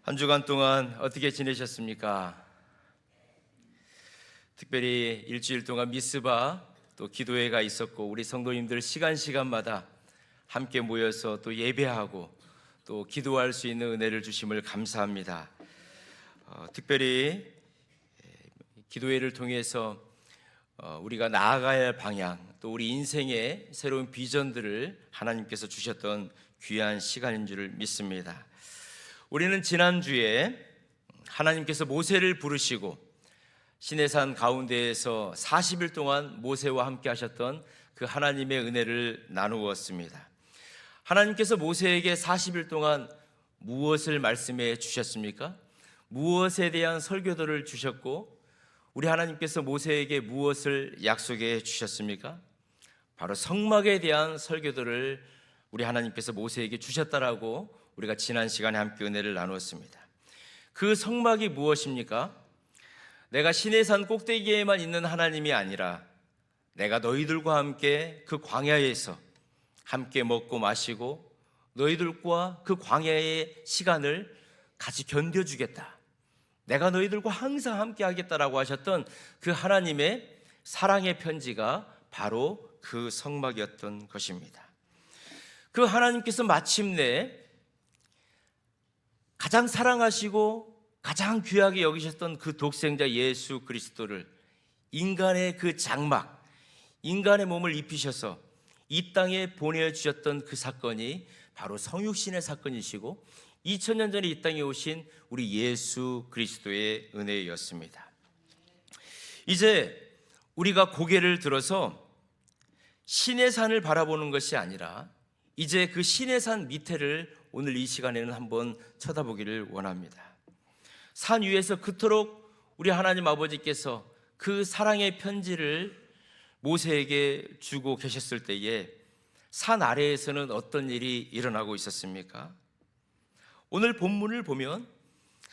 한 주간 동안 어떻게 지내셨습니까? 특별히 일주일 동안 미스바 또 기도회가 있었고 우리 성도님들 시간마다 함께 모여서 또 예배하고 또 기도할 수 있는 은혜를 주심을 감사합니다. 특별히 기도회를 통해서 우리가 나아가야 할 방향 또 우리 인생의 새로운 비전들을 하나님께서 주셨던 귀한 시간인 줄 믿습니다. 우리는 지난주에 하나님께서 모세를 부르시고 시내산 가운데에서 40일 동안 모세와 함께 하셨던 그 하나님의 은혜를 나누었습니다. 하나님께서 모세에게 40일 동안 무엇을 말씀해 주셨습니까? 무엇에 대한 설교들을 주셨고 우리 하나님께서 모세에게 무엇을 약속해 주셨습니까? 바로 성막에 대한 설교들을 우리 하나님께서 모세에게 주셨다라고 우리가 지난 시간에 함께 은혜를 나누었습니다. 그 성막이 무엇입니까? 내가 시내산 꼭대기에만 있는 하나님이 아니라 내가 너희들과 함께 그 광야에서 함께 먹고 마시고 너희들과 그 광야의 시간을 같이 견뎌주겠다, 내가 너희들과 항상 함께 하겠다라고 하셨던 그 하나님의 사랑의 편지가 바로 그 성막이었던 것입니다. 그 하나님께서 마침내 가장 사랑하시고 가장 귀하게 여기셨던 그 독생자 예수 그리스도를 인간의 그 장막, 인간의 몸을 입히셔서 이 땅에 보내주셨던 그 사건이 바로 성육신의 사건이시고 2000년 전에 이 땅에 오신 우리 예수 그리스도의 은혜였습니다. 이제 우리가 고개를 들어서 시내산을 바라보는 것이 아니라 이제 그 시내산 밑에를 오늘 이 시간에는 한번 쳐다보기를 원합니다. 산 위에서 그토록 우리 하나님 아버지께서 그 사랑의 편지를 모세에게 주고 계셨을 때에 산 아래에서는 어떤 일이 일어나고 있었습니까? 오늘 본문을 보면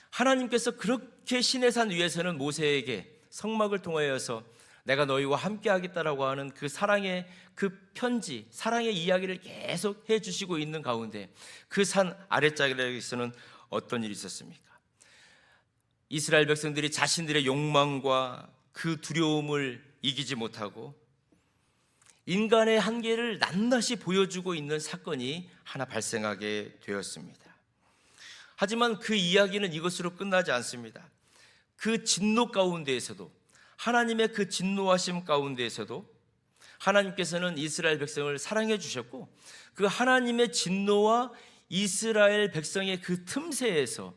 하나님께서 그렇게 시내산 위에서는 모세에게 성막을 통하여서 내가 너희와 함께 하겠다라고 하는 그 사랑의 그 편지, 사랑의 이야기를 계속 해주시고 있는 가운데 그 산 아래짝에서는 어떤 일이 있었습니까? 이스라엘 백성들이 자신들의 욕망과 그 두려움을 이기지 못하고 인간의 한계를 낱낱이 보여주고 있는 사건이 하나 발생하게 되었습니다. 하지만 그 이야기는 이것으로 끝나지 않습니다. 그 진노 가운데에서도, 하나님의 그 진노하심 가운데에서도 하나님께서는 이스라엘 백성을 사랑해 주셨고 그 하나님의 진노와 이스라엘 백성의 그 틈새에서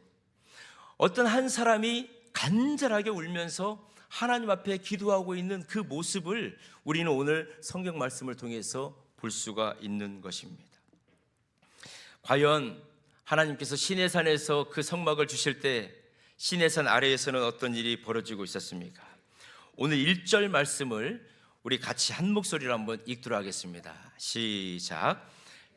어떤 한 사람이 간절하게 울면서 하나님 앞에 기도하고 있는 그 모습을 우리는 오늘 성경 말씀을 통해서 볼 수가 있는 것입니다. 과연 하나님께서 시내산에서 그 성막을 주실 때 시내산 아래에서는 어떤 일이 벌어지고 있었습니까? 오늘 1절 말씀을 우리 같이 한 목소리로 한번 읽도록 하겠습니다. 시작.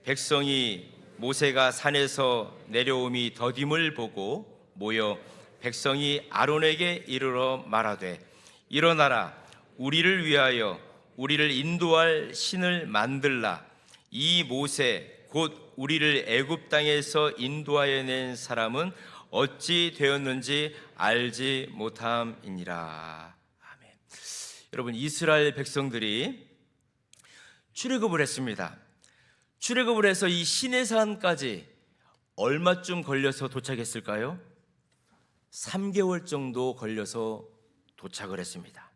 백성이 모세가 산에서 내려옴이 더딤을 보고 모여 백성이 아론에게 이르러 말하되 일어나라, 우리를 위하여 우리를 인도할 신을 만들라. 이 모세 곧 우리를 애굽 땅에서 인도하여 낸 사람은 어찌 되었는지 알지 못함이니라. 아멘. 여러분, 이스라엘 백성들이 출애굽을 했습니다. 출애굽을 해서 이 시내산까지 얼마쯤 걸려서 도착했을까요? 3개월 정도 걸려서 도착을 했습니다.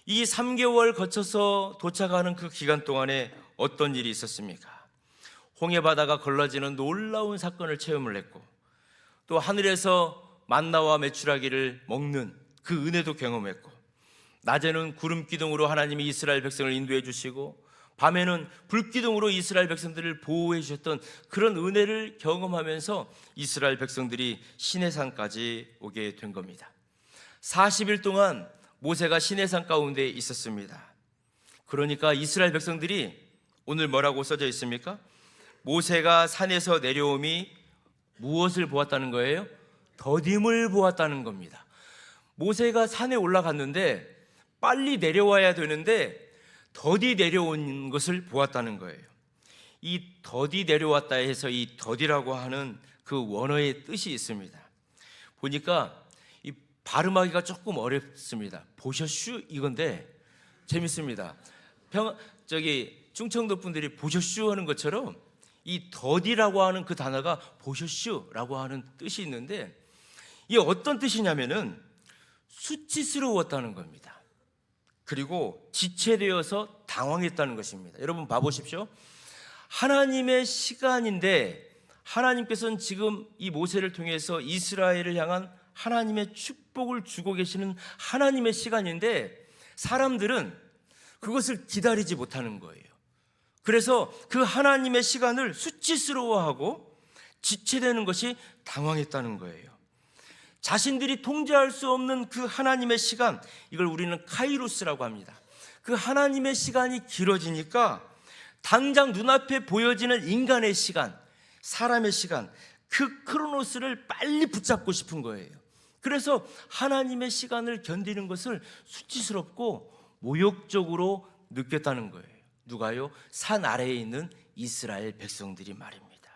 이 3개월 거쳐서 도착하는 그 기간 동안에 어떤 일이 있었습니까? 홍해바다가 걸러지는 놀라운 사건을 체험을 했고 또 하늘에서 만나와 메추라기를 먹는 그 은혜도 경험했고 낮에는 구름 기둥으로 하나님이 이스라엘 백성을 인도해 주시고 밤에는 불기둥으로 이스라엘 백성들을 보호해 주셨던 그런 은혜를 경험하면서 이스라엘 백성들이 시내산까지 오게 된 겁니다. 40일 동안 모세가 시내산 가운데 있었습니다. 그러니까 이스라엘 백성들이 오늘 뭐라고 써져 있습니까? 모세가 산에서 내려옴이 무엇을 보았다는 거예요? 더딤을 보았다는 겁니다. 모세가 산에 올라갔는데 빨리 내려와야 되는데 더디 내려온 것을 보았다는 거예요. 이 더디 내려왔다 해서 이 더디라고 하는 그 원어의 뜻이 있습니다. 보니까 이 발음하기가 조금 어렵습니다. 보셨슈 이건데 재밌습니다. 충청도 분들이 보셨슈 하는 것처럼 이 더디라고 하는 그 단어가 보셨슈라고 하는 뜻이 있는데, 이게 어떤 뜻이냐면은 수치스러웠다는 겁니다. 그리고 지체되어서 당황했다는 것입니다. 여러분 봐보십시오. 하나님의 시간인데 하나님께서는 지금 이 모세를 통해서 이스라엘을 향한 하나님의 축복을 주고 계시는 하나님의 시간인데 사람들은 그것을 기다리지 못하는 거예요. 그래서 그 하나님의 시간을 수치스러워하고 지체되는 것이 당황했다는 거예요. 자신들이 통제할 수 없는 그 하나님의 시간, 이걸 우리는 카이로스라고 합니다. 그 하나님의 시간이 길어지니까 당장 눈앞에 보여지는 인간의 시간, 사람의 시간, 그 크로노스를 빨리 붙잡고 싶은 거예요. 그래서 하나님의 시간을 견디는 것을 수치스럽고 모욕적으로 느꼈다는 거예요. 누가요? 산 아래에 있는 이스라엘 백성들이 말입니다.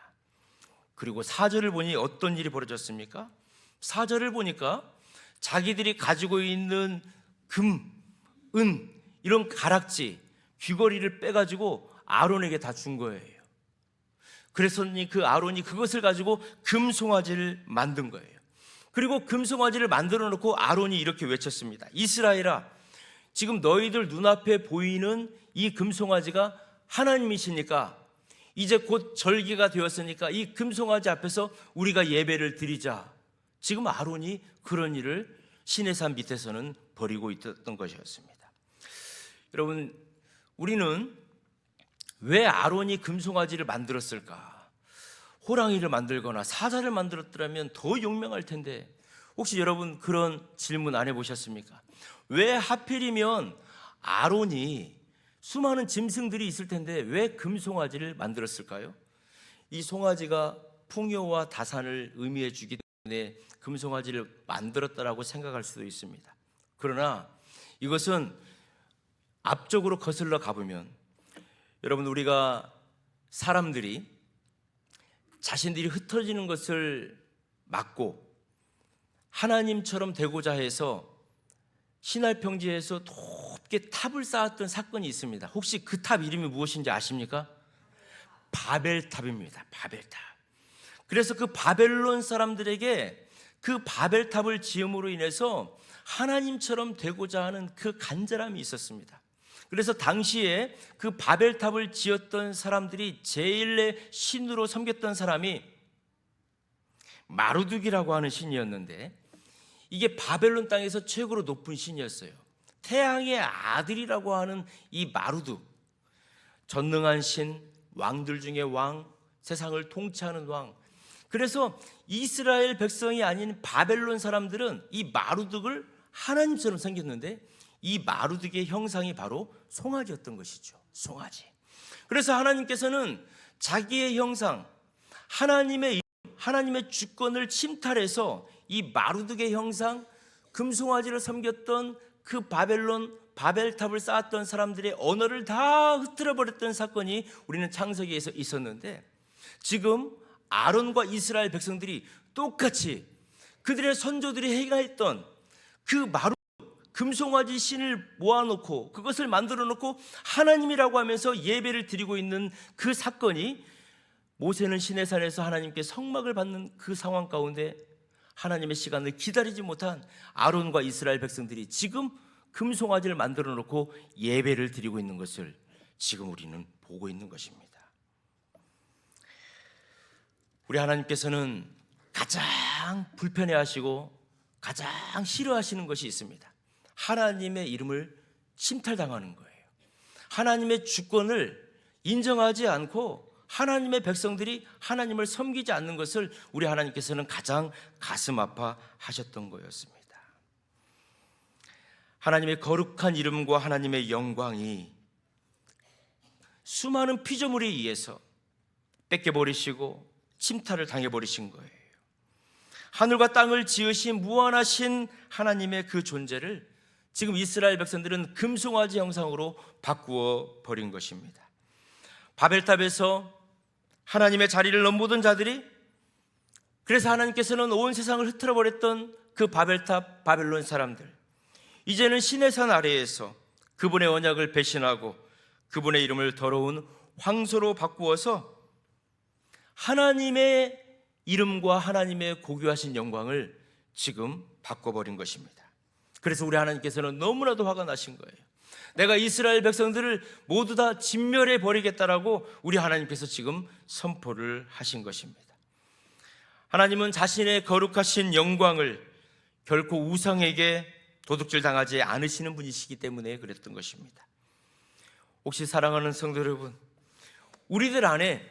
그리고 4절을 보니 어떤 일이 벌어졌습니까? 4절을 보니까 자기들이 가지고 있는 금, 은, 이런 가락지, 귀걸이를 빼가지고 아론에게 다 준 거예요. 그래서 그 아론이 그것을 가지고 금송아지를 만든 거예요. 그리고 금송아지를 만들어 놓고 아론이 이렇게 외쳤습니다. 이스라엘아, 지금 너희들 눈앞에 보이는 이 금송아지가 하나님이시니까 이제 곧 절기가 되었으니까 이 금송아지 앞에서 우리가 예배를 드리자. 지금 아론이 그런 일을 시내산 밑에서는 벌이고 있었던 것이었습니다. 여러분, 우리는 왜 아론이 금송아지를 만들었을까? 호랑이를 만들거나 사자를 만들었더라면 더 용맹할 텐데, 혹시 여러분 그런 질문 안 해보셨습니까? 왜 하필이면 아론이, 수많은 짐승들이 있을 텐데 왜 금송아지를 만들었을까요? 이 송아지가 풍요와 다산을 의미해 주기 때문에 금송아지를 만들었다라고 생각할 수도 있습니다. 그러나 이것은 앞쪽으로 거슬러 가보면, 여러분, 우리가 사람들이 자신들이 흩어지는 것을 막고 하나님처럼 되고자 해서 시날 평지에서 높게 탑을 쌓았던 사건이 있습니다. 혹시 그 탑 이름이 무엇인지 아십니까? 바벨탑입니다. 바벨탑. 그래서 그 바벨론 사람들에게 그 바벨탑을 지음으로 인해서 하나님처럼 되고자 하는 그 간절함이 있었습니다. 그래서 당시에 그 바벨탑을 지었던 사람들이 제일의 신으로 섬겼던 사람이 마루둑이라고 하는 신이었는데, 이게 바벨론 땅에서 최고로 높은 신이었어요. 태양의 아들이라고 하는 이 마루둑, 전능한 신, 왕들 중에 왕, 세상을 통치하는 왕. 그래서 이스라엘 백성이 아닌 바벨론 사람들은 이 마루둑을 하나님처럼 섬겼는데, 이 마루둑의 형상이 바로 송아지였던 것이죠. 송아지. 그래서 하나님께서는 자기의 형상, 하나님의 이름, 하나님의 주권을 침탈해서 이 마루둑의 형상, 금송아지를 섬겼던 그 바벨탑을 쌓았던 사람들의 언어를 다 흐트러 버렸던 사건이 우리는 창세기에서 있었는데, 지금 아론과 이스라엘 백성들이 똑같이 그들의 선조들이 행하였던 그 금송아지 신을 모아놓고 그것을 만들어 놓고 하나님이라고 하면서 예배를 드리고 있는 그 사건이, 모세는 시내산에서 하나님께 성막을 받는 그 상황 가운데 하나님의 시간을 기다리지 못한 아론과 이스라엘 백성들이 지금 금송아지를 만들어 놓고 예배를 드리고 있는 것을 지금 우리는 보고 있는 것입니다. 우리 하나님께서는 가장 불편해하시고 가장 싫어하시는 것이 있습니다. 하나님의 이름을 침탈당하는 거예요. 하나님의 주권을 인정하지 않고 하나님의 백성들이 하나님을 섬기지 않는 것을 우리 하나님께서는 가장 가슴 아파하셨던 거였습니다. 하나님의 거룩한 이름과 하나님의 영광이 수많은 피조물에 의해서 뺏겨버리시고 침탈을 당해버리신 거예요. 하늘과 땅을 지으신 무한하신 하나님의 그 존재를 지금 이스라엘 백성들은 금송아지 형상으로 바꾸어 버린 것입니다. 바벨탑에서 하나님의 자리를 넘보던 자들이 그래서 하나님께서는 온 세상을 흐트러 버렸던 그 바벨탑 바벨론 사람들, 이제는 신의 산 아래에서 그분의 언약을 배신하고 그분의 이름을 더러운 황소로 바꾸어서 하나님의 이름과 하나님의 고귀하신 영광을 지금 바꿔버린 것입니다. 그래서 우리 하나님께서는 너무나도 화가 나신 거예요. 내가 이스라엘 백성들을 모두 다 진멸해 버리겠다라고 우리 하나님께서 지금 선포를 하신 것입니다. 하나님은 자신의 거룩하신 영광을 결코 우상에게 도둑질 당하지 않으시는 분이시기 때문에 그랬던 것입니다. 혹시 사랑하는 성도 여러분, 우리들 안에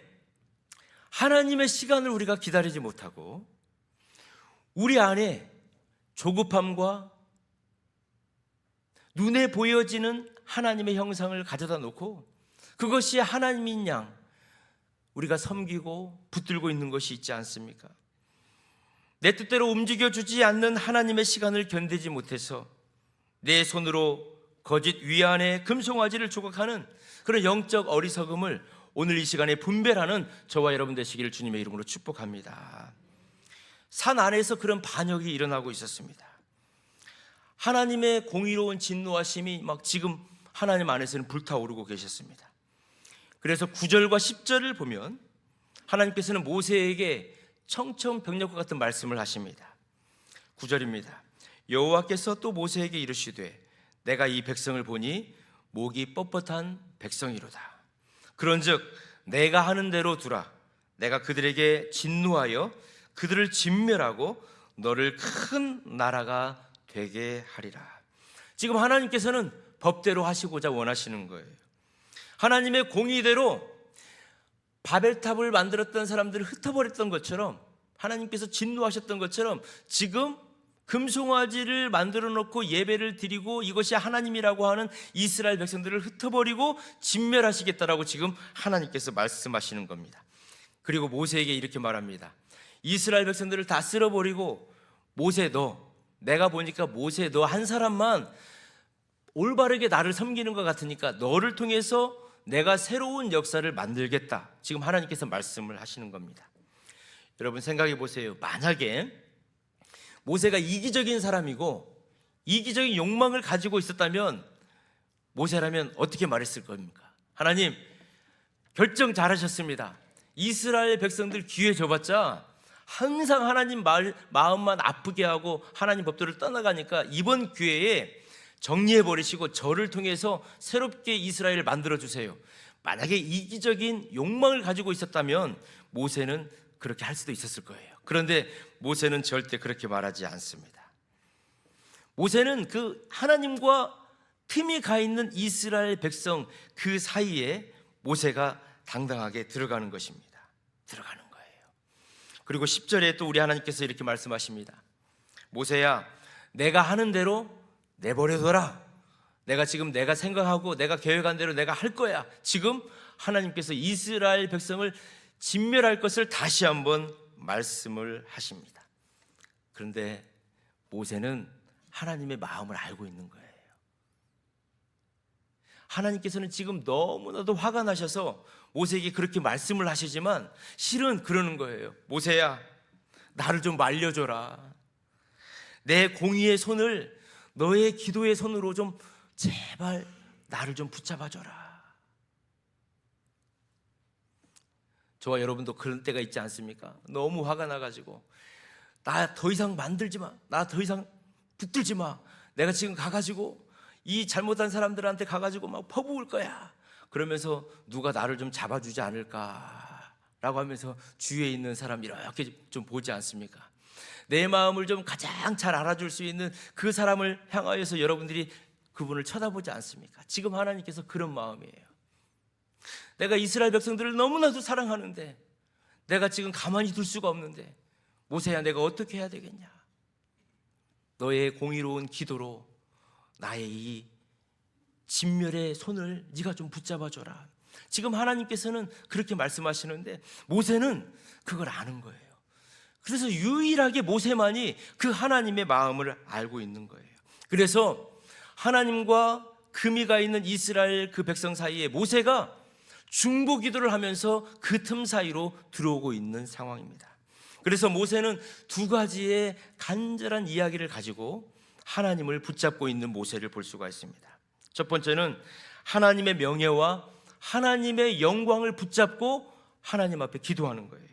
하나님의 시간을 우리가 기다리지 못하고 우리 안에 조급함과 눈에 보여지는 하나님의 형상을 가져다 놓고 그것이 하나님인 양 우리가 섬기고 붙들고 있는 것이 있지 않습니까? 내 뜻대로 움직여주지 않는 하나님의 시간을 견디지 못해서 내 손으로 거짓 위안에 금송아지를 조각하는 그런 영적 어리석음을 오늘 이 시간에 분별하는 저와 여러분 되시기를 주님의 이름으로 축복합니다. 산 안에서 그런 반역이 일어나고 있었습니다. 하나님의 공의로운 진노하심이 막 지금 하나님 안에서는 불타오르고 계셨습니다. 그래서 9절과 10절을 보면 하나님께서는 모세에게 청천벽력과 같은 말씀을 하십니다. 9절입니다. 여호와께서 또 모세에게 이르시되 내가 이 백성을 보니 목이 뻣뻣한 백성이로다. 그런즉 내가 하는 대로 두라. 내가 그들에게 진노하여 그들을 진멸하고 너를 큰 나라가 되게 하리라. 지금 하나님께서는 법대로 하시고자 원하시는 거예요. 하나님의 공의대로 바벨탑을 만들었던 사람들을 흩어버렸던 것처럼, 하나님께서 진노하셨던 것처럼 지금 금송아지를 만들어 놓고 예배를 드리고 이것이 하나님이라고 하는 이스라엘 백성들을 흩어버리고 진멸하시겠다라고 지금 하나님께서 말씀하시는 겁니다. 그리고 모세에게 이렇게 말합니다. 이스라엘 백성들을 다 쓸어버리고 모세 내가 보니까 모세 너 한 사람만 올바르게 나를 섬기는 것 같으니까 너를 통해서 내가 새로운 역사를 만들겠다. 지금 하나님께서 말씀을 하시는 겁니다. 여러분 생각해 보세요. 만약에 모세가 이기적인 사람이고 이기적인 욕망을 가지고 있었다면 모세라면 어떻게 말했을 겁니까? 하나님 결정 잘하셨습니다. 이스라엘 백성들 기회 줘봤자 항상 하나님 마음만 아프게 하고 하나님 법도를 떠나가니까 이번 기회에 정리해버리시고 저를 통해서 새롭게 이스라엘을 만들어주세요. 만약에 이기적인 욕망을 가지고 있었다면 모세는 그렇게 할 수도 있었을 거예요. 그런데 모세는 절대 그렇게 말하지 않습니다. 모세는 그 하나님과 틈이 가 있는 이스라엘 백성 그 사이에 모세가 당당하게 들어가는 것입니다. 들어가는 거예요. 그리고 10절에 또 우리 하나님께서 이렇게 말씀하십니다. 모세야, 내가 하는 대로 내버려둬라. 내가 지금 내가 생각하고 내가 계획한 대로 내가 할 거야. 지금 하나님께서 이스라엘 백성을 진멸할 것을 다시 한번 말씀을 하십니다. 그런데 모세는 하나님의 마음을 알고 있는 거예요. 하나님께서는 지금 너무나도 화가 나셔서 모세에게 그렇게 말씀을 하시지만 실은 그러는 거예요. 모세야, 나를 좀 말려줘라. 내 공의의 손을 너의 기도의 손으로 좀 제발 나를 좀 붙잡아줘라. 저와 여러분도 그런 때가 있지 않습니까? 너무 화가 나가지고 나 더 이상 만들지 마, 나 더 이상 붙들지 마. 내가 지금 가가지고 이 잘못한 사람들한테 가가지고 막 퍼부을 거야. 그러면서 누가 나를 좀 잡아주지 않을까라고 하면서 주위에 있는 사람 이렇게 좀 보지 않습니까? 내 마음을 좀 가장 잘 알아줄 수 있는 그 사람을 향하여서 여러분들이 그분을 쳐다보지 않습니까? 지금 하나님께서 그런 마음이에요. 내가 이스라엘 백성들을 너무나도 사랑하는데 내가 지금 가만히 둘 수가 없는데 모세야, 내가 어떻게 해야 되겠냐? 너의 공의로운 기도로 나의 이 진멸의 손을 네가 좀 붙잡아줘라. 지금 하나님께서는 그렇게 말씀하시는데 모세는 그걸 아는 거예요. 그래서 유일하게 모세만이 그 하나님의 마음을 알고 있는 거예요. 그래서 하나님과 금이 가 있는 이스라엘 그 백성 사이에 모세가 중보 기도를 하면서 그 틈 사이로 들어오고 있는 상황입니다. 그래서 모세는 두 가지의 간절한 이야기를 가지고 하나님을 붙잡고 있는 모세를 볼 수가 있습니다. 첫 번째는 하나님의 명예와 하나님의 영광을 붙잡고 하나님 앞에 기도하는 거예요.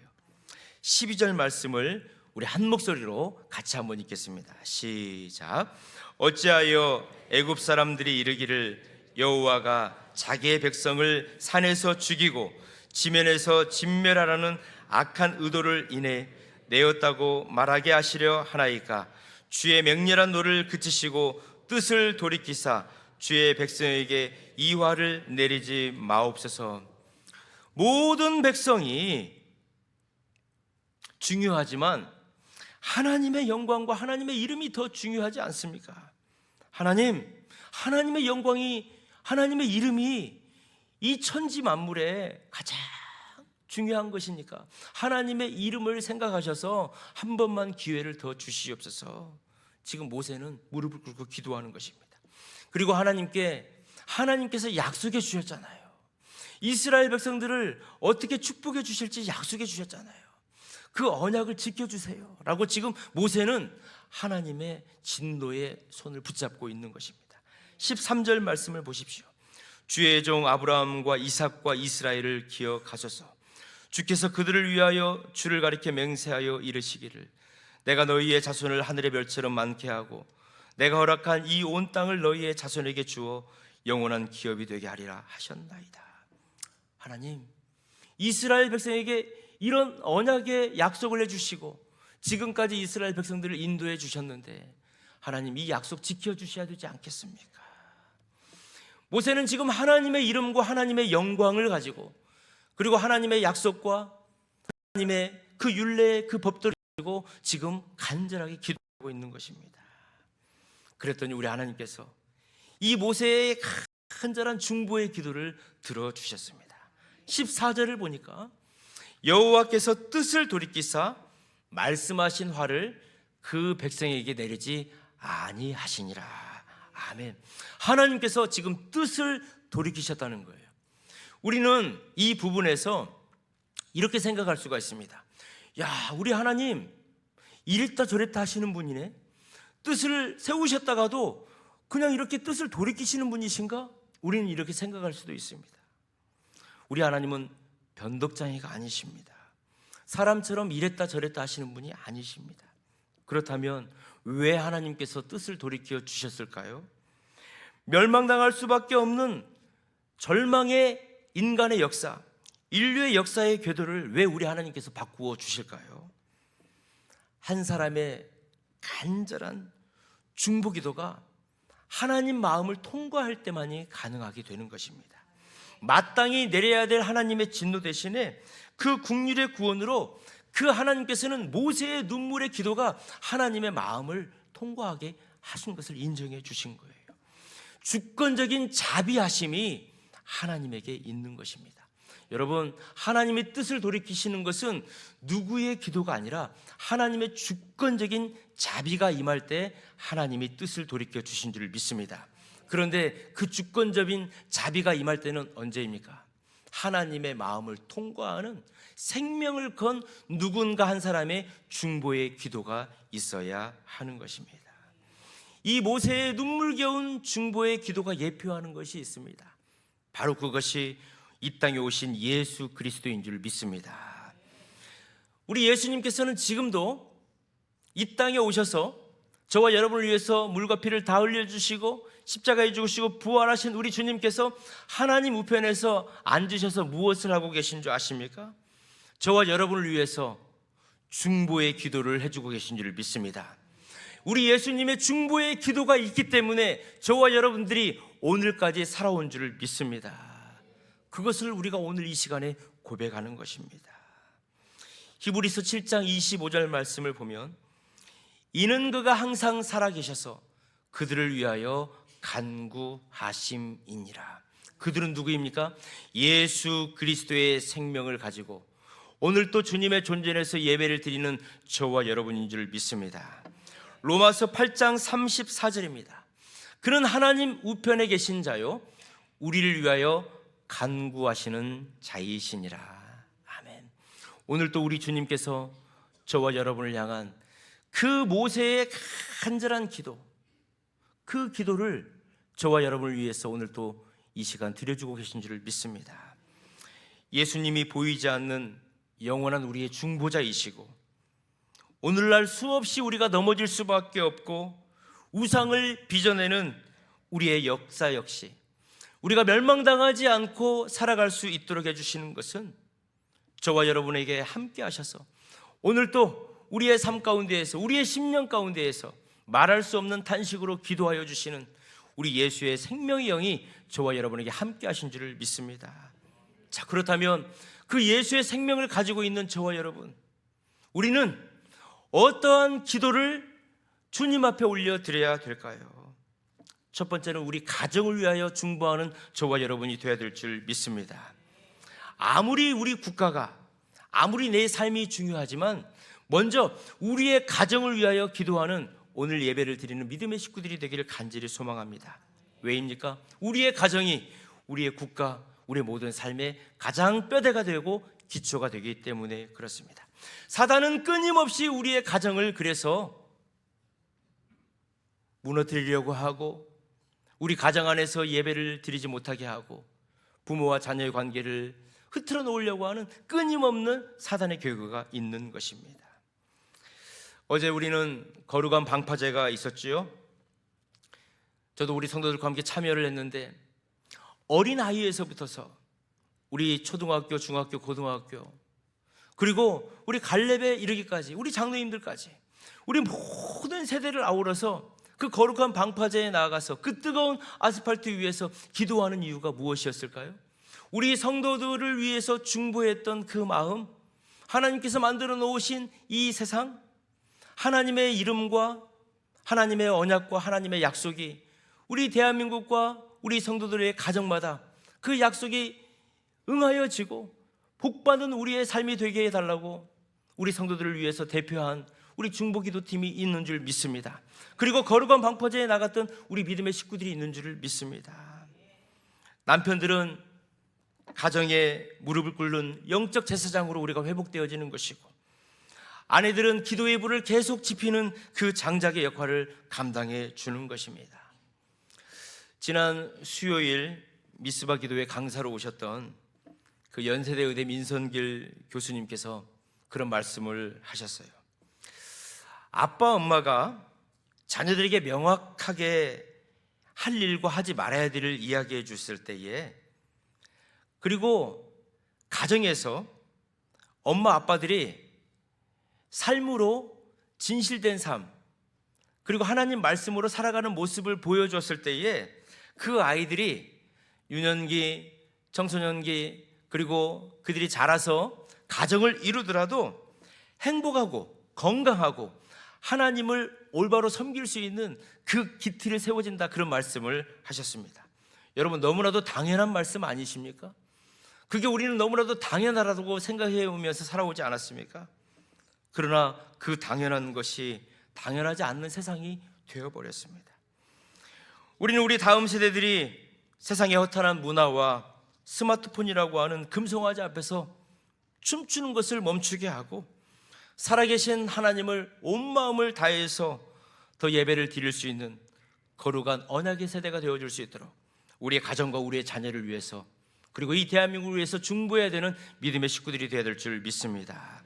12절 말씀을 우리 한 목소리로 같이 한번 읽겠습니다. 시작. 어찌하여 애굽 사람들이 이르기를 여호와가 자기의 백성을 산에서 죽이고 지면에서 진멸하라는 악한 의도를 인해 내었다고 말하게 하시려 하나이까. 주의 맹렬한 노를 그치시고 뜻을 돌이키사 주의 백성에게 이 화를 내리지 마옵소서. 모든 백성이 중요하지만 하나님의 영광과 하나님의 이름이 더 중요하지 않습니까? 하나님의 영광이, 하나님의 이름이 이 천지 만물에 가장 중요한 것이니까 하나님의 이름을 생각하셔서 한 번만 기회를 더 주시옵소서. 지금 모세는 무릎을 꿇고 기도하는 것입니다. 그리고 하나님께서 약속해 주셨잖아요. 이스라엘 백성들을 어떻게 축복해 주실지 약속해 주셨잖아요. 그 언약을 지켜주세요 라고 지금 모세는 하나님의 진노의 손을 붙잡고 있는 것입니다. 13절 말씀을 보십시오. 주의 종 아브라함과 이삭과 이스라엘을 기억하소서. 주께서 그들을 위하여 주를 가리켜 맹세하여 이르시기를 내가 너희의 자손을 하늘의 별처럼 많게 하고 내가 허락한 이 온 땅을 너희의 자손에게 주어 영원한 기업이 되게 하리라 하셨나이다. 하나님, 이스라엘 백성에게 이런 언약의 약속을 해주시고 지금까지 이스라엘 백성들을 인도해 주셨는데 하나님, 이 약속 지켜주셔야 되지 않겠습니까? 모세는 지금 하나님의 이름과 하나님의 영광을 가지고 그리고 하나님의 약속과 하나님의 그 율례의 그 법들을 가지고 지금 간절하게 기도하고 있는 것입니다. 그랬더니 우리 하나님께서 이 모세의 간절한 중보의 기도를 들어주셨습니다. 14절을 보니까 여호와께서 뜻을 돌이키사 말씀하신 화를 그 백성에게 내리지 아니하시니라. 아멘. 하나님께서 지금 뜻을 돌이키셨다는 거예요. 우리는 이 부분에서 이렇게 생각할 수가 있습니다. 야, 우리 하나님 이랬다 저랬다 하시는 분이네. 뜻을 세우셨다가도 그냥 이렇게 뜻을 돌이키시는 분이신가? 우리는 이렇게 생각할 수도 있습니다. 우리 하나님은 변덕장이가 아니십니다. 사람처럼 이랬다 저랬다 하시는 분이 아니십니다. 그렇다면 왜 하나님께서 뜻을 돌이켜 주셨을까요? 멸망당할 수밖에 없는 절망의 인간의 역사, 인류의 역사의 궤도를 왜 우리 하나님께서 바꾸어 주실까요? 한 사람의 간절한 중보기도가 하나님 마음을 통과할 때만이 가능하게 되는 것입니다. 마땅히 내려야 될 하나님의 진노 대신에 그 국률의 구원으로 그 하나님께서는 모세의 눈물의 기도가 하나님의 마음을 통과하게 하신 것을 인정해 주신 거예요. 주권적인 자비하심이 하나님에게 있는 것입니다. 여러분, 하나님의 뜻을 돌이키시는 것은 누구의 기도가 아니라 하나님의 주권적인 자비가 임할 때 하나님이 뜻을 돌이켜 주신 줄 믿습니다. 그런데 그 주권적인 자비가 임할 때는 언제입니까? 하나님의 마음을 통과하는 생명을 건 누군가 한 사람의 중보의 기도가 있어야 하는 것입니다. 이 모세의 눈물겨운 중보의 기도가 예표하는 것이 있습니다. 바로 그것이 이 땅에 오신 예수 그리스도인 줄 믿습니다. 우리 예수님께서는 지금도 이 땅에 오셔서 저와 여러분을 위해서 물과 피를 다 흘려주시고 십자가에 죽으시고 부활하신 우리 주님께서 하나님 우편에서 앉으셔서 무엇을 하고 계신 줄 아십니까? 저와 여러분을 위해서 중보의 기도를 해주고 계신 줄 믿습니다. 우리 예수님의 중보의 기도가 있기 때문에 저와 여러분들이 오늘까지 살아온 줄 믿습니다. 그것을 우리가 오늘 이 시간에 고백하는 것입니다. 히브리서 7장 25절 말씀을 보면 이는 그가 항상 살아계셔서 그들을 위하여 간구하심이니라. 그들은 누구입니까? 예수 그리스도의 생명을 가지고 오늘 또 주님의 존전에서 예배를 드리는 저와 여러분인 줄 믿습니다. 로마서 8장 34절입니다. 그는 하나님 우편에 계신 자요 우리를 위하여 간구하시는 자이시니라. 아멘. 오늘 또 우리 주님께서 저와 여러분을 향한 그 모세의 간절한 기도, 그 기도를 저와 여러분을 위해서 오늘 또 이 시간 드려주고 계신 줄을 믿습니다. 예수님이 보이지 않는 영원한 우리의 중보자이시고, 오늘날 수없이 우리가 넘어질 수밖에 없고 우상을 빚어내는 우리의 역사 역시 우리가 멸망당하지 않고 살아갈 수 있도록 해주시는 것은 저와 여러분에게 함께 하셔서 오늘 또 우리의 삶 가운데에서, 우리의 심령 가운데에서 말할 수 없는 탄식으로 기도하여 주시는 우리 예수의 생명의 영이 저와 여러분에게 함께 하신 줄을 믿습니다. 자, 그렇다면 그 예수의 생명을 가지고 있는 저와 여러분, 우리는 어떠한 기도를 주님 앞에 올려드려야 될까요? 첫 번째는 우리 가정을 위하여 중보하는 저와 여러분이 되어야 될 줄 믿습니다. 아무리 우리 국가가, 아무리 내 삶이 중요하지만 먼저 우리의 가정을 위하여 기도하는 오늘 예배를 드리는 믿음의 식구들이 되기를 간절히 소망합니다. 왜입니까? 우리의 가정이 우리의 국가, 우리의 모든 삶의 가장 뼈대가 되고 기초가 되기 때문에 그렇습니다. 사단은 끊임없이 우리의 가정을 그래서 무너뜨리려고 하고, 우리 가정 안에서 예배를 드리지 못하게 하고, 부모와 자녀의 관계를 흐트러 놓으려고 하는 끊임없는 사단의 계획가 있는 것입니다. 어제 우리는 거룩한 방파제가 있었지요. 저도 우리 성도들과 함께 참여를 했는데, 어린아이에서부터서 우리 초등학교, 중학교, 고등학교, 그리고 우리 갈렙에 이르기까지, 우리 장로님들까지 우리 모든 세대를 아우러서 그 거룩한 방파제에 나아가서 그 뜨거운 아스팔트 위에서 기도하는 이유가 무엇이었을까요? 우리 성도들을 위해서 중보했던 그 마음, 하나님께서 만들어 놓으신 이 세상, 하나님의 이름과 하나님의 언약과 하나님의 약속이 우리 대한민국과 우리 성도들의 가정마다 그 약속이 응하여지고 복받은 우리의 삶이 되게 해달라고 우리 성도들을 위해서 대표한 우리 중보기도팀이 있는 줄 믿습니다. 그리고 거룩한 방파제에 나갔던 우리 믿음의 식구들이 있는 줄을 믿습니다. 남편들은 가정에 무릎을 꿇는 영적 제사장으로 우리가 회복되어지는 것이고, 아내들은 기도의 불을 계속 지피는 그 장작의 역할을 감당해 주는 것입니다. 지난 수요일 미스바 기도회 강사로 오셨던 그 연세대 의대 민선길 교수님께서 그런 말씀을 하셨어요. 아빠 엄마가 자녀들에게 명확하게 할 일과 하지 말아야 될 일을 이야기해 줬을 때에, 그리고 가정에서 엄마 아빠들이 삶으로 진실된 삶, 그리고 하나님 말씀으로 살아가는 모습을 보여줬을 때에 그 아이들이 유년기, 청소년기, 그리고 그들이 자라서 가정을 이루더라도 행복하고 건강하고 하나님을 올바로 섬길 수 있는 그 기틀이 세워진다, 그런 말씀을 하셨습니다. 여러분, 너무나도 당연한 말씀 아니십니까? 그게 우리는 너무나도 당연하다고 생각해 오면서 살아오지 않았습니까? 그러나 그 당연한 것이 당연하지 않는 세상이 되어버렸습니다. 우리는 우리 다음 세대들이 세상의 허탄한 문화와 스마트폰이라고 하는 금송아지 앞에서 춤추는 것을 멈추게 하고, 살아계신 하나님을 온 마음을 다해서 더 예배를 드릴 수 있는 거룩한 언약의 세대가 되어줄 수 있도록 우리의 가정과 우리의 자녀를 위해서, 그리고 이 대한민국을 위해서 중보해야 되는 믿음의 식구들이 되어야 될 줄 믿습니다.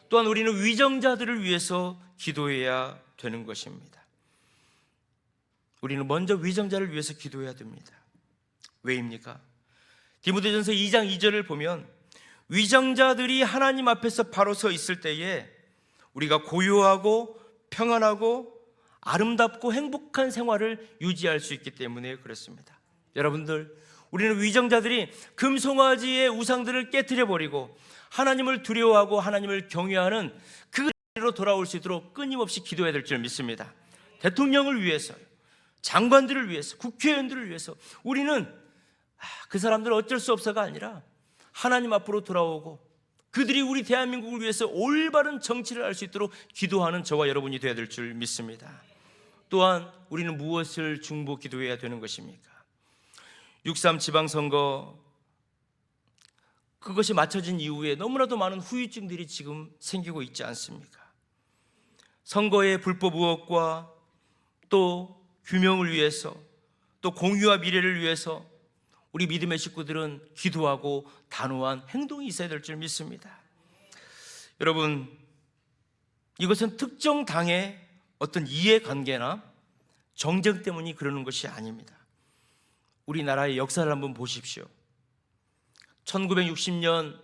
또한 우리는 위정자들을 위해서 기도해야 되는 것입니다. 우리는 먼저 위정자를 위해서 기도해야 됩니다. 왜입니까? 디모데전서 2장 2절을 보면, 위정자들이 하나님 앞에서 바로 서 있을 때에 우리가 고요하고 평안하고 아름답고 행복한 생활을 유지할 수 있기 때문에 그렇습니다. 여러분들, 우리는 위정자들이 금송아지의 우상들을 깨트려 버리고 하나님을 두려워하고 하나님을 경외하는 그 자리로 돌아올 수 있도록 끊임없이 기도해야 될 줄 믿습니다. 대통령을 위해서, 장관들을 위해서, 국회의원들을 위해서 우리는 그 사람들 어쩔 수 없어가 아니라 하나님 앞으로 돌아오고 그들이 우리 대한민국을 위해서 올바른 정치를 할 수 있도록 기도하는 저와 여러분이 되어야 될 줄 믿습니다. 또한 우리는 무엇을 중보 기도해야 되는 것입니까? 6.3 지방선거, 그것이 맞춰진 이후에 너무나도 많은 후유증들이 지금 생기고 있지 않습니까? 선거의 불법 의혹과 또 규명을 위해서, 또 공유와 미래를 위해서 우리 믿음의 식구들은 기도하고 단호한 행동이 있어야 될 줄 믿습니다. 여러분, 이것은 특정 당의 어떤 이해관계나 정쟁 때문이 그러는 것이 아닙니다. 우리나라의 역사를 한번 보십시오. 1960년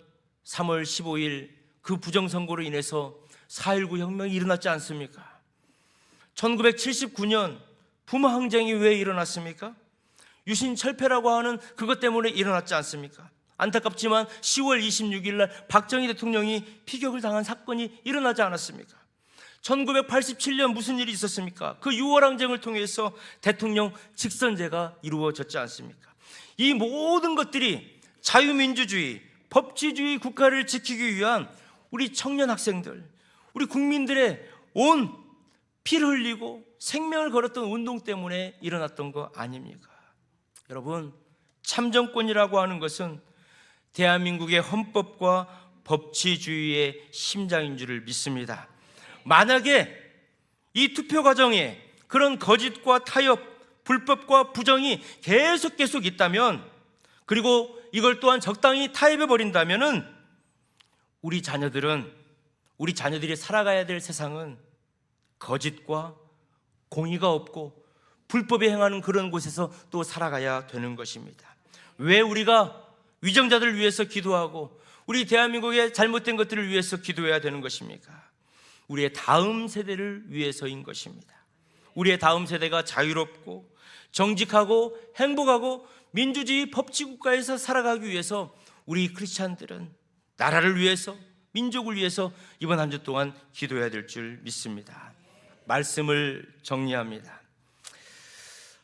3월 15일 그 부정선거로 인해서 4.19 혁명이 일어났지 않습니까? 1979년 부마항쟁이 왜 일어났습니까? 유신철폐라고 하는 그것 때문에 일어났지 않습니까? 안타깝지만 10월 26일 날 박정희 대통령이 피격을 당한 사건이 일어나지 않았습니까? 1987년 무슨 일이 있었습니까? 그 6월 항쟁을 통해서 대통령 직선제가 이루어졌지 않습니까? 이 모든 것들이 자유민주주의, 법치주의 국가를 지키기 위한 우리 청년 학생들, 우리 국민들의 온 피를 흘리고 생명을 걸었던 운동 때문에 일어났던 거 아닙니까? 여러분, 참정권이라고 하는 것은 대한민국의 헌법과 법치주의의 심장인 줄을 믿습니다. 만약에 이 투표 과정에 그런 거짓과 타협, 불법과 부정이 계속 있다면, 그리고 이걸 또한 적당히 타협해 버린다면은 우리 자녀들이 살아가야 될 세상은 거짓과 공의가 없고 불법에 행하는 그런 곳에서 또 살아가야 되는 것입니다. 왜 우리가 위정자들을 위해서 기도하고 우리 대한민국의 잘못된 것들을 위해서 기도해야 되는 것입니까? 우리의 다음 세대를 위해서인 것입니다. 우리의 다음 세대가 자유롭고 정직하고 행복하고 민주주의 법치국가에서 살아가기 위해서 우리 크리스찬들은 나라를 위해서, 민족을 위해서 이번 한 주 동안 기도해야 될 줄 믿습니다. 말씀을 정리합니다.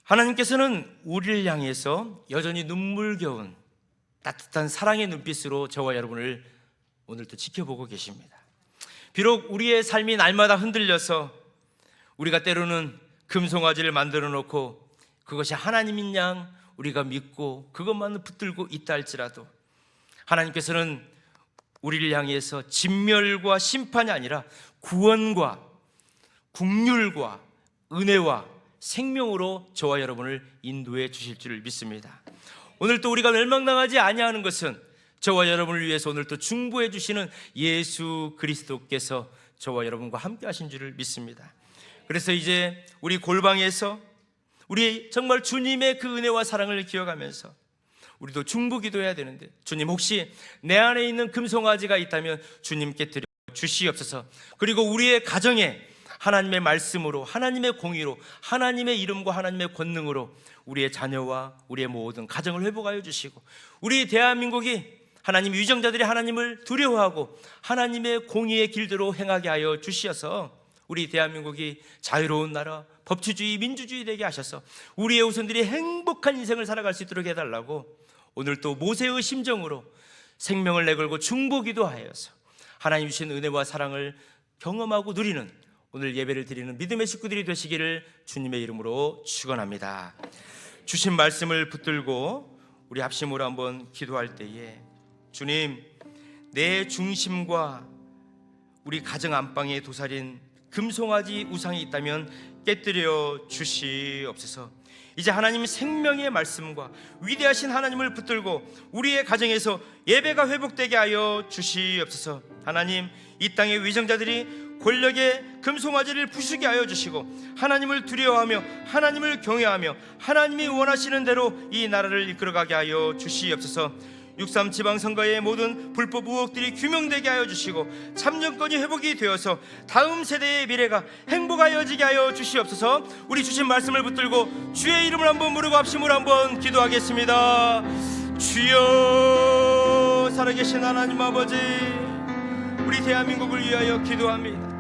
하나님께서는 우리를 향해서 여전히 눈물겨운 따뜻한 사랑의 눈빛으로 저와 여러분을 오늘도 지켜보고 계십니다. 비록 우리의 삶이 날마다 흔들려서 우리가 때로는 금송아지를 만들어 놓고 그것이 하나님인 양 우리가 믿고 그것만 붙들고 있다 할지라도 하나님께서는 우리를 향해서 진멸과 심판이 아니라 구원과 긍휼과 은혜와 생명으로 저와 여러분을 인도해 주실 줄 믿습니다. 오늘 또 우리가 멸망당하지 아니하는 것은 저와 여러분을 위해서 오늘 또 중보해 주시는 예수 그리스도께서 저와 여러분과 함께 하신 줄을 믿습니다. 그래서 이제 우리 골방에서 우리 정말 주님의 그 은혜와 사랑을 기억하면서 우리도 중보 기도해야 되는데, 주님, 혹시 내 안에 있는 금송아지가 있다면 주님께 드려 주시옵소서. 그리고 우리의 가정에 하나님의 말씀으로, 하나님의 공의로, 하나님의 이름과 하나님의 권능으로 우리의 자녀와 우리의 모든 가정을 회복하여 주시고, 우리 대한민국이 하나님 위정자들이 하나님을 두려워하고 하나님의 공의의 길대로 행하게 하여 주시어서 우리 대한민국이 자유로운 나라, 법치주의, 민주주의 되게 하셔서 우리의 후손들이 행복한 인생을 살아갈 수 있도록 해달라고 오늘 또 모세의 심정으로 생명을 내걸고 중보기도 하여서 하나님 주신 은혜와 사랑을 경험하고 누리는 오늘 예배를 드리는 믿음의 식구들이 되시기를 주님의 이름으로 축원합니다. 주신 말씀을 붙들고 우리 합심으로 한번 기도할 때에, 주님, 내 중심과 우리 가정 안방에 도사린 금송아지 우상이 있다면 깨뜨려 주시옵소서. 이제 하나님 생명의 말씀과 위대하신 하나님을 붙들고 우리의 가정에서 예배가 회복되게 하여 주시옵소서. 하나님, 이 땅의 위정자들이 권력의 금송아지를 부수게 하여 주시고 하나님을 두려워하며 하나님을 경외하며 하나님이 원하시는 대로 이 나라를 이끌어가게 하여 주시옵소서. 6.3 지방선거의 모든 불법 의혹들이 규명되게 하여 주시고 참정권이 회복이 되어서 다음 세대의 미래가 행복하여지게 하여 주시옵소서. 우리 주신 말씀을 붙들고 주의 이름을 한번 부르고 합심으로 한번 기도하겠습니다. 주여, 살아계신 하나님 아버지, 우리 대한민국을 위하여 기도합니다.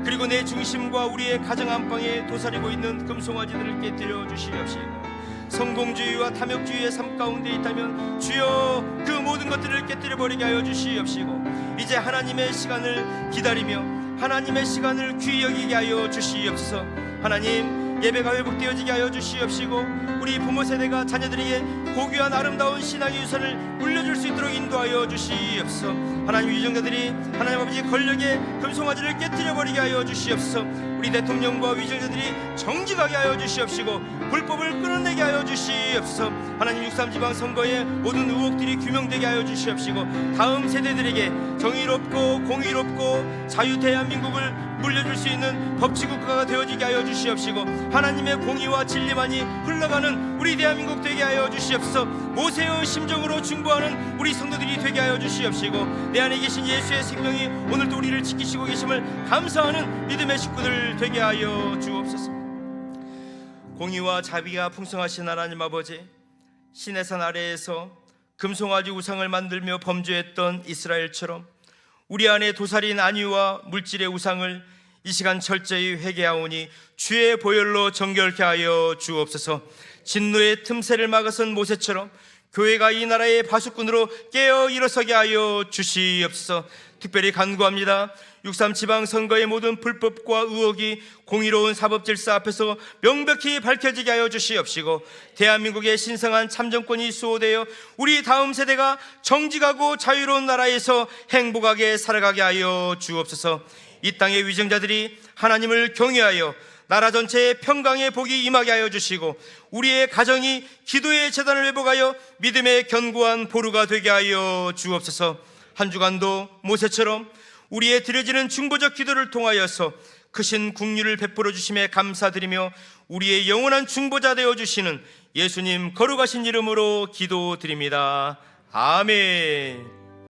그리고 내 중심과 우리의 가정 안방에 도사리고 있는 금송아지들을 깨뜨려 주시옵시고, 성공주의와 탐욕주의의 삶 가운데 있다면 주여 그 모든 것들을 깨뜨려 버리게 하여 주시옵시고, 이제 하나님의 시간을 기다리며 하나님의 시간을 귀히 여기게 하여 주시옵소서. 하나님, 예배가 회복되어지게 하여 주시옵시고 우리 부모 세대가 자녀들에게 고귀한 아름다운 신앙의 유산을 물려줄 수 있도록 인도하여 주시옵소서. 하나님, 위정자들이 하나님 아버지 권력의 금송아지를 깨뜨려 버리게 하여 주시옵소서. 우리 대통령과 위정자들이 정직하게 하여 주시옵시고 불법을 끊어내게 하여 주시옵소서. 하나님, 6.3 지방선거의 모든 의혹들이 규명되게 하여 주시옵시고 다음 세대들에게 정의롭고 공의롭고 자유 대한민국을 물려줄 수 있는 법치국가가 되어지게 하여 주시옵시고 하나님의 공의와 진리만이 흘러가는 우리 대한민국 되게 하여 주시옵소서. 모세의 심정으로 중보하는 우리 성도들이 되게 하여 주시옵시고 내 안에 계신 예수의 생명이 오늘도 우리를 지키시고 계심을 감사하는 믿음의 식구들 되게 하여 주옵소서. 공의와 자비가 풍성하신 하나님 아버지, 시내산 아래에서 금송아지 우상을 만들며 범죄했던 이스라엘처럼 우리 안에 도살인 안위와 물질의 우상을 이 시간 철저히 회개하오니 주의 보혈로 정결케 하여 주옵소서. 진노의 틈새를 막아선 모세처럼 교회가 이 나라의 파수꾼으로 깨어 일어서게 하여 주시옵소서. 특별히 간구합니다. 6.3 지방선거의 모든 불법과 의혹이 공의로운 사법질서 앞에서 명백히 밝혀지게 하여 주시옵시고 대한민국의 신성한 참정권이 수호되어 우리 다음 세대가 정직하고 자유로운 나라에서 행복하게 살아가게 하여 주옵소서. 이 땅의 위정자들이 하나님을 경외하여 나라 전체의 평강의 복이 임하게 하여 주시고 우리의 가정이 기도의 재단을 회복하여 믿음의 견고한 보루가 되게 하여 주옵소서. 한 주간도 모세처럼 우리의 드려지는 중보적 기도를 통하여서 크신 국률을 베풀어 주심에 감사드리며 우리의 영원한 중보자 되어 주시는 예수님 거룩하신 이름으로 기도드립니다. 아멘.